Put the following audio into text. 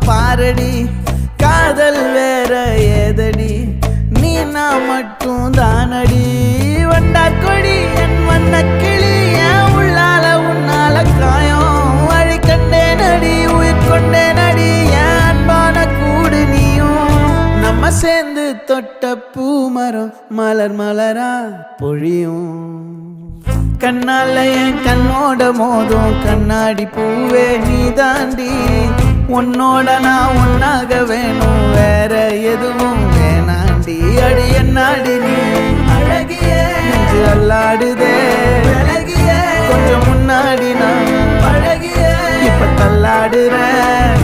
பாரடி காதல் வேற ஏதடி நீ நான் மட்டும் தானடி வண்டா கொடி என் வண்ண கிளி என் உள்ளால உன்னால காயம் வழி கண்டே நடி உயிர் கொண்டே நடி என் அன்பான கூடு நீயும் நம்ம சேர்ந்து தொட்ட பூமரம் மலர் மலரா பொழியும் கண்ணால என் கண்ணோட மோதும் கண்ணாடி பூவே நீ தாண்டி உன்னோட நான் ஒன்னாக வேணும் வேற எதுவும் வேணாண்டி அடி என்னாடி நீ அழகிய நெஞ்சு அல்லாடுதே அழகிய கொஞ்சம் முன்னாடி நான் அழகிய இப்ப தள்ளாடுறேன்